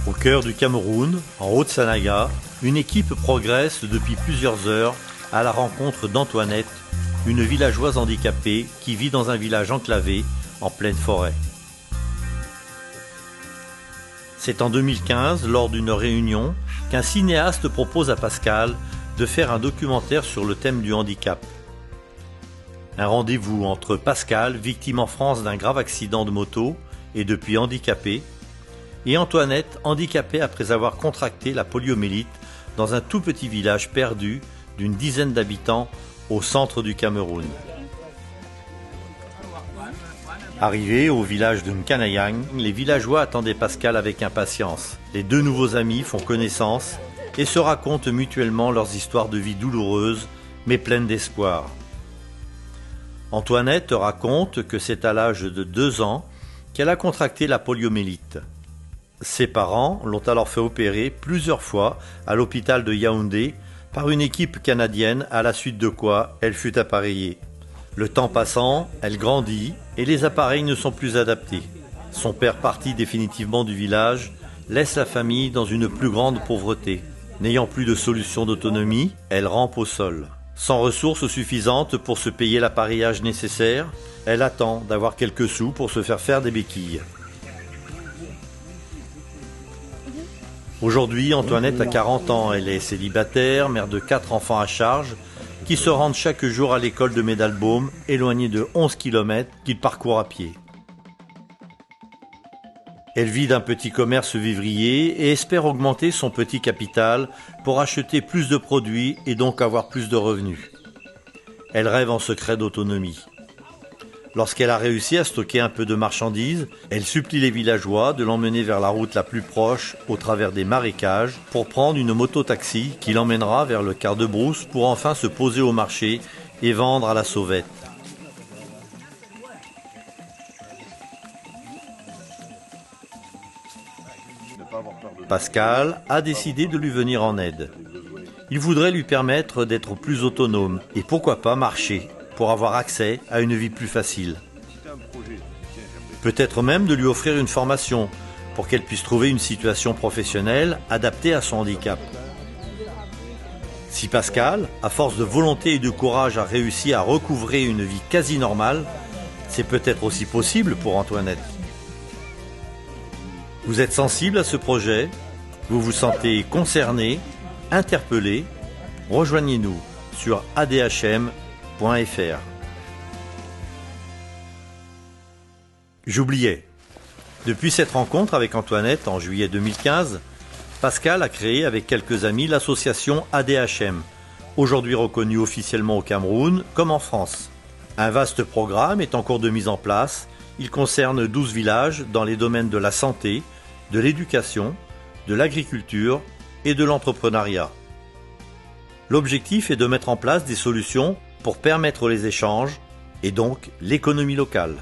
Au cœur du Cameroun, en Haute-Sanaga, une équipe progresse depuis plusieurs heures à la rencontre d'Antoinette, une villageoise handicapée qui vit dans un village enclavé en pleine forêt. C'est en 2015, lors d'une réunion, qu'un cinéaste propose à Pascal de faire un documentaire sur le thème du handicap. Un rendez-vous entre Pascal, victime en France d'un grave accident de moto et depuis handicapé, et Antoinette, handicapée après avoir contracté la poliomyélite dans un tout petit village perdu d'une dizaine d'habitants au centre du Cameroun. Arrivés au village de Nkanayang, les villageois attendaient Pascal avec impatience. Les deux nouveaux amis font connaissance et se racontent mutuellement leurs histoires de vie douloureuses mais pleines d'espoir. Antoinette raconte que c'est à l'âge de 2 ans qu'elle a contracté la poliomyélite. Ses parents l'ont alors fait opérer plusieurs fois à l'hôpital de Yaoundé par une équipe canadienne, à la suite de quoi elle fut appareillée. Le temps passant, elle grandit et les appareils ne sont plus adaptés. Son père, parti définitivement du village, laisse la famille dans une plus grande pauvreté. N'ayant plus de solution d'autonomie, elle rampe au sol. Sans ressources suffisantes pour se payer l'appareillage nécessaire, elle attend d'avoir quelques sous pour se faire des béquilles. Aujourd'hui, Antoinette a 40 ans, elle est célibataire, mère de 4 enfants à charge, qui se rendent chaque jour à l'école de Médalbaume, éloignée de 11 km qu'ils parcourent à pied. Elle vit d'un petit commerce vivrier et espère augmenter son petit capital pour acheter plus de produits et donc avoir plus de revenus. Elle rêve en secret d'autonomie. Lorsqu'elle a réussi à stocker un peu de marchandises, elle supplie les villageois de l'emmener vers la route la plus proche, au travers des marécages, pour prendre une moto-taxi qui l'emmènera vers le quart de brousse pour enfin se poser au marché et vendre à la sauvette. Pascal a décidé de lui venir en aide. Il voudrait lui permettre d'être plus autonome et pourquoi pas marcher, pour avoir accès à une vie plus facile. Peut-être même de lui offrir une formation pour qu'elle puisse trouver une situation professionnelle adaptée à son handicap. Si Pascal, à force de volonté et de courage, a réussi à recouvrer une vie quasi normale, c'est peut-être aussi possible pour Antoinette. Vous êtes sensible à ce projet, vous vous sentez concerné, interpellé, rejoignez-nous sur adhm.fr. J'oubliais. Depuis cette rencontre avec Antoinette en juillet 2015, Pascal a créé avec quelques amis l'association ADHM, aujourd'hui reconnue officiellement au Cameroun comme en France. Un vaste programme est en cours de mise en place. Il concerne 12 villages dans les domaines de la santé, de l'éducation, de l'agriculture et de l'entrepreneuriat. L'objectif est de mettre en place des solutions pour permettre les échanges et donc l'économie locale.